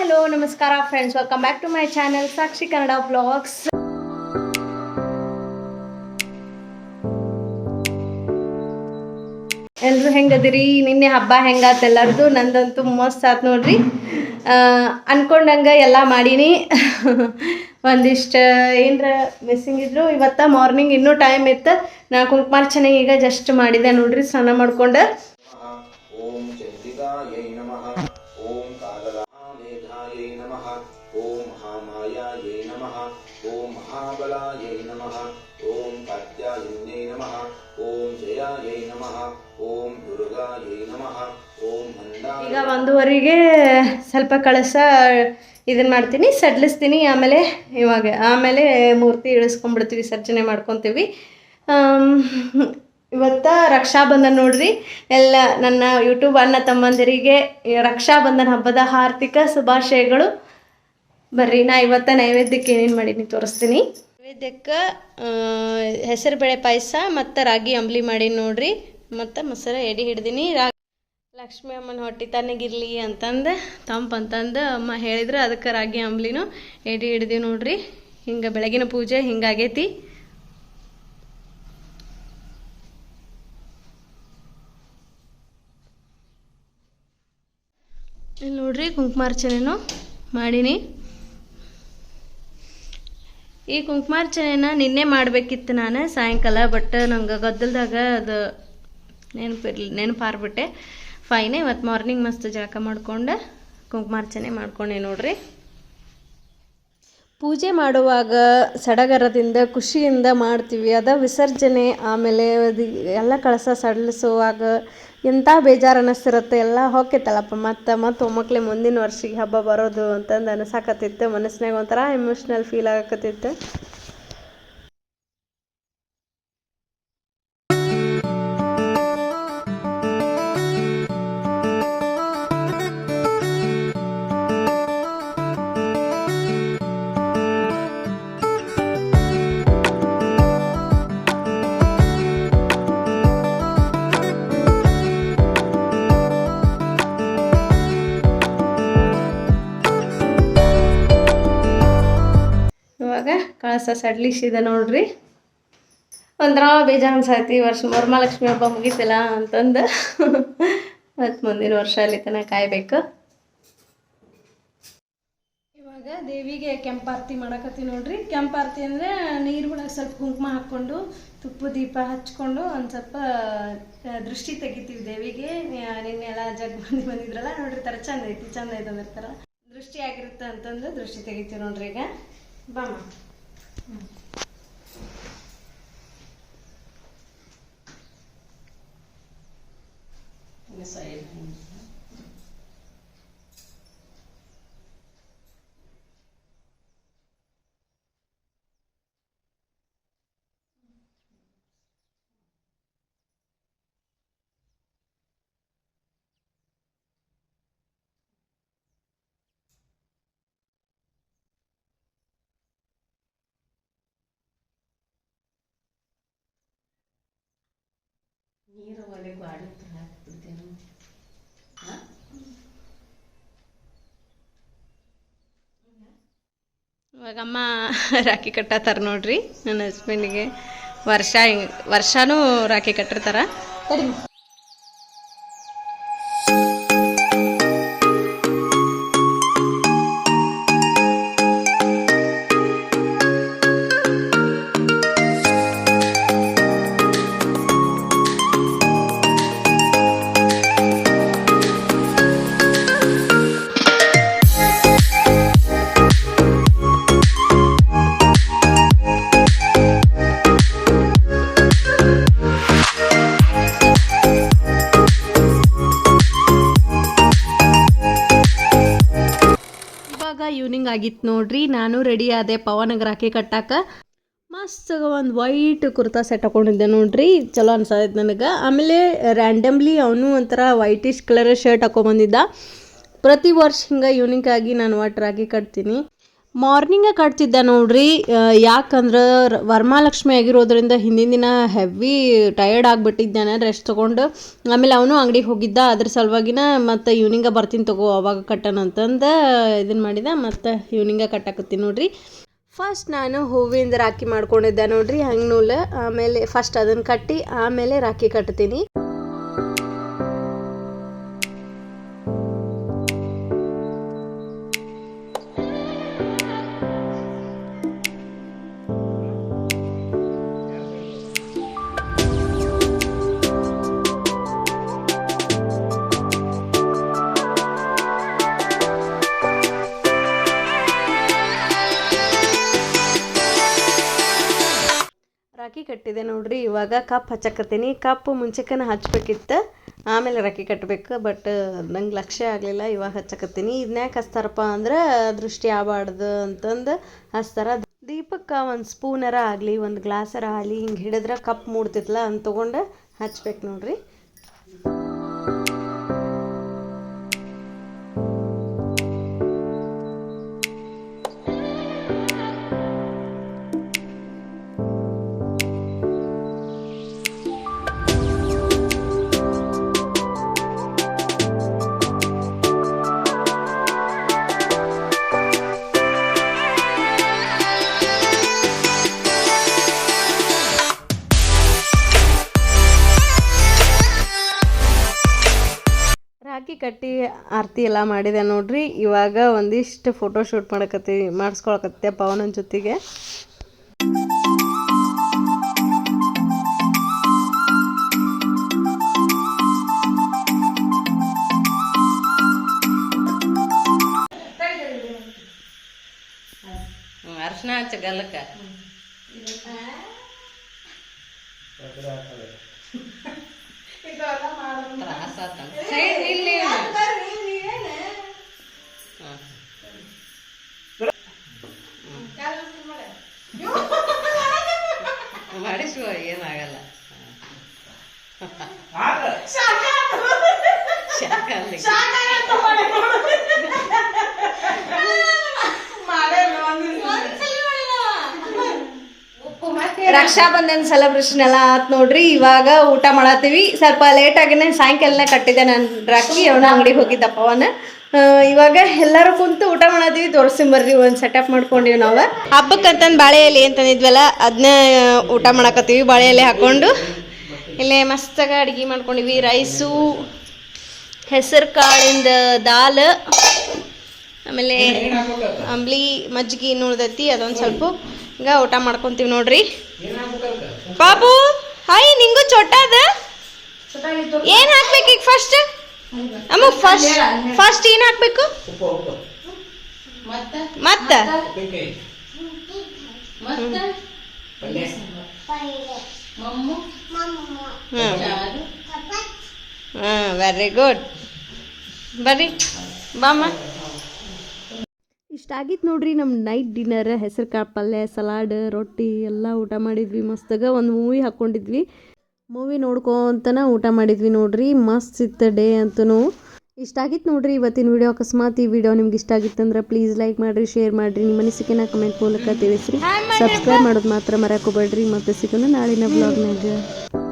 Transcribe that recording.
Hello ನಮಸ್ಕಾರ friends, welcome back to my channel Sakshi Kannada vlogs. ಎಲ್ಲರೂ ಹೆಂಗದಿರಿ? ನಿನ್ನೆ ಹಬ್ಬ ಹೆಂಗಾತ ಎಲ್ಲರದು? ನಂದಂತೂ ಮಸ್ತ್ ಆತು ನೋಡ್ರಿ. ಅನ್ಕೊಂಡಂಗೆ ಎಲ್ಲ ಮಾಡೀನಿ. ಒಂದಿಷ್ಟು ಏನರ ಮಿಸ್ಸಿಂಗ್ ಇದ್ರು. ಇವತ್ತು ಮಾರ್ನಿಂಗ್ ಇನ್ನೂ ಟೈಮ್ ಇತ್ತು. ನಾ ಕುಂಕುಮಾರ್ಚನೆ ಈಗ ಜಸ್ಟ್ ಮಾಡಿದೆ ನೋಡ್ರಿ, ಸ್ನಾನ ಮಾಡ್ಕೊಂಡು. ಓಂ ಚಂಡಿಕಾಯೈ ನಮಃ, ಓಂ ಕಾಲರಾಮೇಧಾಯೈ ನಮಃ, ಓಂ ಮಹಾಮಾಯಾಯೈ ನಮಃ, ಓಂ ಮಹಾಬಲಾಯೈ ನಮಃ, ಓಂ ಕಾತ್ಯಾಯನ್ಯೈ ನಮಃ, ಓಂ ಜಯಾಯೈ ನಮಃ, ಓಂ ದುರ್ಗಾಯೈ ನಮಃ, ಓಂ ಮಂದಾಯ. ಈಗ 1:15ಗೆ ಸ್ವಲ್ಪ ಕಳಸ ಇದನ್ನು ಮಾಡ್ತೀನಿ, ಸಡ್ಲಿಸ್ತೀನಿ. ಆಮೇಲೆ ಮೂರ್ತಿ ಇಳಿಸ್ಕೊಂಡ್ಬಿಡ್ತೀವಿ, ವಿಸರ್ಜನೆ ಮಾಡ್ಕೊತೀವಿ. ಇವತ್ತು ರಕ್ಷಾಬಂಧನ ನೋಡ್ರಿ. ಎಲ್ಲ ನನ್ನ ಯೂಟ್ಯೂಬ್ ಅಣ್ಣ ತಮ್ಮಂದಿರಿಗೆ ರಕ್ಷಾಬಂಧನ ಹಬ್ಬದ ಹಾರ್ದಿಕ ಶುಭಾಶಯಗಳು. ಬರ್ರಿ, ನಾ ಇವತ್ತು ನೈವೇದ್ಯಕ್ಕೆ ಏನೇನು ಮಾಡೀನಿ ತೋರಿಸ್ತೀನಿ. ನೈವೇದ್ಯಕ್ಕೆ ಹೆಸರುಬೇಳೆ ಪಾಯಸ ಮತ್ತು ರಾಗಿ ಅಂಬ್ಲಿ ಮಾಡೀನಿ ನೋಡ್ರಿ. ಮತ್ತು ಮೊಸರು ಎಡೆ ಹಿಡ್ದೀನಿ. ಲಕ್ಷ್ಮೀ ಅಮ್ಮನ ಹೊಟ್ಟೆ ತಣ್ಣಗಿರಲಿ ಅಂತಂದು ತಂಪಂತಂದು ಅಮ್ಮ ಹೇಳಿದ್ರು, ಅದಕ್ಕೆ ರಾಗಿ ಅಂಬ್ಲಿನೂ ಎಡೆ ಹಿಡ್ದೀವಿ ನೋಡ್ರಿ. ಹಿಂಗೆ ಬೆಳಗಿನ ಪೂಜೆ ಹಿಂಗಾಗೈತಿ. ಇಲ್ಲಿ ನೋಡ್ರಿ, ಕುಂಕುಮಾರ್ಚನೆನೂ ಮಾಡೀನಿ. ಈ ಕುಂಕುಮಾರ್ಚನೆನ ನಿನ್ನೆ ಮಾಡಬೇಕಿತ್ತು ನಾನು ಸಾಯಂಕಾಲ, ಬಟ್ ನಂಗೆ ಗದ್ದಲದಾಗ ಅದು ನೆನಪಾರ್ಬಿಟ್ಟೆ. ಫೈನೇ ಇವತ್ತು ಮಾರ್ನಿಂಗ್ ಮಸ್ತ್ ಜಳಕ ಮಾಡ್ಕೊಂಡು ಕುಂಕುಮಾರ್ಚನೆ ಮಾಡ್ಕೊಂಡೆ ನೋಡ್ರಿ. ಪೂಜೆ ಮಾಡುವಾಗ ಸಡಗರದಿಂದ ಖುಷಿಯಿಂದ ಮಾಡ್ತೀವಿ. ವಿಸರ್ಜನೆ ಆಮೇಲೆ ಎಲ್ಲ ಕಳಸ ಸಡಿಲಿಸುವಾಗ ಎಂಥ ಬೇಜಾರು ಅನ್ನಿಸ್ತಿರುತ್ತೆ. ಎಲ್ಲ ಹೋಗ್ತೈತಲ್ಲಪ್ಪ ಮತ್ತು ಒಮ್ಮಕ್ಳೆ ಮುಂದಿನ ವರ್ಷಕ್ಕೆ ಹಬ್ಬ ಬರೋದು ಅಂತಂದು ಅನಿಸಾಕತ್ತಿತ್ತು. ಮನಸ್ಸಿನಾಗ ಒಂಥರ ಎಮೋಷ್ನಲ್ ಫೀಲ್ ಆಗಕತ್ತಿತ್ತು. ಇವಾಗ ಕಳಸ ಸಡ್ಲಿಸಿದೆ ನೋಡ್ರಿ. ಒಂಥರ ಬೇಜಾರು ಅನ್ಸೈತಿ. ವರ್ಷ ವರಮಹಾಲಕ್ಷ್ಮಿ ಹಬ್ಬ ಮುಗೀತಿಲ್ಲ ಅಂತಂದು ಮತ್ತು ಮುಂದಿನ ವರ್ಷ ಅಲ್ಲಿ ತನಕ ಕಾಯ್ಬೇಕು. ಇವಾಗ ದೇವಿಗೆ ಕೆಂಪಾರತಿ ಮಾಡಕತ್ತೀವಿ ನೋಡ್ರಿ. ಕೆಂಪಾರತಿ ಅಂದರೆ ನೀರುಗಳಿಗೆ ಸ್ವಲ್ಪ ಕುಂಕುಮ ಹಾಕ್ಕೊಂಡು ತುಪ್ಪ ದೀಪ ಹಚ್ಕೊಂಡು ಒಂದು ಸ್ವಲ್ಪ ದೃಷ್ಟಿ ತೆಗಿತೀವಿ ದೇವಿಗೆ. ನಿನ್ನೆ ಎಲ್ಲ ಬಂದಿದ್ರಲ್ಲ ನೋಡ್ರಿ, ಥರ ಚಂದ ಐತಿ ಅಂದಿರ್ತಾರ. ದೃಷ್ಟಿ ಆಗಿರುತ್ತೆ ಅಂತಂದು ದೃಷ್ಟಿ ತೆಗಿತೀವಿ ನೋಡ್ರಿ. ಈಗ ಬಾಮ ನೀರು ಒಲೆಗೆ ಆಡುತ್ತೆ ಹಾಕ್ಬಿಡ್ತೇನೆ. ಇವಾಗ ಅಮ್ಮ ರಾಖಿ ಕಟ್ಟತ್ತಾರ ನೋಡ್ರಿ ನನ್ನ ಹಸ್ಬೆಂಡಿಗೆ. ವರ್ಷನೂ ರಾಖಿ ಕಟ್ಟಿರ್ತಾರ. ಈವ್ನಿಂಗ್ ಆಗಿತ್ತು ನೋಡ್ರಿ. ನಾನು ರೆಡಿ ಆದೆ ಪವನ್ಗೆ ರಾಖಿ ಕಟ್ಟಾಕ. ಮಸ್ತ್ ಒಂದು ವೈಟ್ ಕುರ್ತಾ ಸೆಟ್ ಹಾಕೊಂಡಿದ್ದೆ ನೋಡ್ರಿ. ಚಲೋ ಅನ್ಸೈತೆ ನನಗೆ. ಆಮೇಲೆ ರ್ಯಾಂಡಮ್ಲಿ ಅವನು ಒಂಥರ ವೈಟಿಶ್ ಕಲರ್ ಶರ್ಟ್ ಹಾಕೊಂಬಂದಿದ್ದ. ಪ್ರತಿ ವರ್ಷ ಹಿಂಗೆ ಯೂನಿಕ್ ಆಗಿ ನಾನು ಒಟ್ಟು ರಾಖಿ ಕಟ್ತೀನಿ. ಮಾರ್ನಿಂಗ ಕಟ್ತಿದ್ದೆ ನೋಡ್ರಿ. ಯಾಕಂದ್ರೆ ವರಮಹಾಲಕ್ಷ್ಮಿ ಆಗಿರೋದ್ರಿಂದ ಹಿಂದಿನ ದಿನ ಹೆವಿ ಟಯರ್ಡ್ ಆಗಿಬಿಟ್ಟಿದ್ದಾನೆ ರೆಸ್ಟ್ ತೊಗೊಂಡು. ಆಮೇಲೆ ಅವನು ಅಂಗಡಿಗೆ ಹೋಗಿದ್ದ, ಅದ್ರ ಸಲುವಾಗಿನ ಮತ್ತು ಈವ್ನಿಂಗ ಬರ್ತೀನಿ ತಗೋ ಅವಾಗ ಕಟ್ಟೋಣ ಅಂತಂದು ಇದನ್ನು ಮಾಡಿದ. ಮತ್ತು ಈವ್ನಿಂಗ ಕಟ್ಟಾಕತ್ತೀನಿ ನೋಡ್ರಿ. ಫಸ್ಟ್ ನಾನು ಹೂವಿಂದ ರಾಖಿ ಮಾಡ್ಕೊಂಡಿದ್ದೆ ನೋಡ್ರಿ, ಹಂಗೆ ನೂಲು. ಆಮೇಲೆ ಫಸ್ಟ್ ಅದನ್ನು ಕಟ್ಟಿ ಆಮೇಲೆ ರಾಖಿ ಕಟ್ತೀನಿ. ರಾಖಿ ಕಟ್ಟಿದೆ ನೋಡ್ರಿ. ಇವಾಗ ಕಪ್ ಹಚ್ಚಕತ್ತೀನಿ. ಕಪ್ಪು ಮುಂಚೆಕನ ಹಚ್ಬೇಕಿತ್ತು, ಆಮೇಲೆ ರಾಖಿ ಕಟ್ಟಬೇಕು. ಬಟ್ ನಂಗೆ ಲಕ್ಷ್ಯ ಆಗಲಿಲ್ಲ, ಇವಾಗ ಹಚ್ಚಕತ್ತೀನಿ. ಇದನ್ಯಾಕೆ ಹಚ್ತಾರಪ್ಪ ಅಂದ್ರೆ ದೃಷ್ಟಿ ಆಗಬಾರ್ದು ಅಂತಂದು ಹಚ್ತಾರ. ದೀಪಕ್ಕೆ ಒಂದು ಸ್ಪೂನರ ಆಗಲಿ ಒಂದು ಗ್ಲಾಸರ ಆಗಲಿ ಹಿಂಗೆ ಹಿಡಿದ್ರೆ ಕಪ್ ಮೂಡ್ತಿತ್ತಲ್ಲ ಅಂತ ತೊಗೊಂಡು ಹಚ್ಬೇಕು ನೋಡ್ರಿ. ರಾಖಿ ಕಟ್ಟಿ ಆರತಿ ಎಲ್ಲ ಮಾಡಿದೆ ನೋಡ್ರಿ. ಇವಾಗ ಒಂದಿಷ್ಟು ಫೋಟೋ ಶೂಟ್ ಮಾಡಿಸ್ಕೊಳಕತ್ತೆ ಪವನನ ಜೊತೆಗೆ. ಅರ್ಶನ ಹಚ್ಚ ಗಲ್ಲಕ್ಕ ಮಾಡಿಸುವ ಏನಾಗಲ್ಲ. ರಕ್ಷಾ ಬಂಧನ್ ಸೆಲೆಬ್ರೇಷನ್ ಎಲ್ಲ ಆತ್ ನೋಡ್ರಿ. ಇವಾಗ ಊಟ ಮಾಡತ್ತೀವಿ. ಸ್ವಲ್ಪ ಲೇಟಾಗಿನೇ ಸಾಯಂಕಾಲನೇ ಕಟ್ಟಿದ್ದೆ ನಾನು ರಾಖಿ. ಅವನ ಅಂಗಡಿಗೆ ಹೋಗಿದ್ದಪ್ಪ ಅವನ. ಇವಾಗ ಎಲ್ಲರೂ ಕುಂತು ಊಟ ಮಾಡತ್ತೀವಿ. ತೋರಿಸ್ಕೊಂಬರ್ರಿ, ಒಂದು ಸೆಟಪ್ ಮಾಡ್ಕೊಂಡಿವಿ ನಾವು. ಹಬ್ಬಕ್ಕಂತಂದು ಬಾಳೆ ಎಲೆ ಅಂತಂದಿದ್ವಲ್ಲ ಅದನ್ನ ಊಟ ಮಾಡಕತ್ತೀವಿ. ಬಾಳೆ ಎಲೆ ಹಾಕ್ಕೊಂಡು ಇಲ್ಲೇ ಮಸ್ತಾಗ ಅಡುಗೆ ಮಾಡ್ಕೊಂಡಿವಿ. ರೈಸು, ಹೆಸರು ಕಾಳಿಂದ ದಾಲ್, ಆಮೇಲೆ ಅಂಬ್ಲಿ, ಮಜ್ಜಿಗೆ ಇನ್ನು ಉಳ್ದೈತಿ. ಅದೊಂದು ಸ್ವಲ್ಪ ಈಗ ಊಟ ಮಾಡ್ಕೊತೀವಿ ನೋಡ್ರಿ. ಬಾಬು ಹಾಯ್, ನಿಂಗೂ ಚೋಟ ಅದ. ಏನು ಹಾಕ್ಬೇಕು ಈಗ ಫಸ್ಟ್? ಅಮ್ಮ ಫಸ್ಟ್ ಏನು ಹಾಕ್ಬೇಕು? ಮತ್ತೆ ಹಾಂ, ವೆರಿ ಗುಡ್. ಬರ್ರಿ ಬಾಮ್ಮ. ಇಷ್ಟಾಗಿತ್ತು ನೋಡ್ರಿ ನಮ್ಮ ನೈಟ್ ಡಿನ್ನರ್. ಹೆಸರು ಕಾಳು ಪಲ್ಯ, ಸಲಾಡ್, ರೊಟ್ಟಿ ಎಲ್ಲ ಊಟ ಮಾಡಿದ್ವಿ. ಮಸ್ತಾಗ ಒಂದು ಮೂವಿ ಹಾಕ್ಕೊಂಡಿದ್ವಿ. ಮೂವಿ ನೋಡ್ಕೊಂತನ ಊಟ ಮಾಡಿದ್ವಿ ನೋಡ್ರಿ. ಮಸ್ತ್ ಇತ್ತು ಡೇ ಅಂತೂ. ಇಷ್ಟಾಗಿತ್ತು ನೋಡ್ರಿ ಇವತ್ತಿನ ವಿಡಿಯೋ. ಅಕಸ್ಮಾತ್ ಈ ವಿಡಿಯೋ ನಿಮ್ಗೆ ಇಷ್ಟ ಆಗಿತ್ತಂದ್ರೆ ಪ್ಲೀಸ್ ಲೈಕ್ ಮಾಡಿರಿ, ಶೇರ್ ಮಾಡಿರಿ, ನಿಮ್ಮ ಅನಿಸಿಕೆನ ಕಮೆಂಟ್ ಮೂಲಕ ತಿಳಿಸ್ರಿ. ಸಬ್ಸ್ಕ್ರೈಬ್ ಮಾಡೋದು ಮಾತ್ರ ಮರೆಯೋಕೋಬೇಡ್ರಿ. ಮತ್ತೆ ಸಿಗೋಣ ನಾಳಿನ ಬ್ಲಾಗ್ನಾಗ.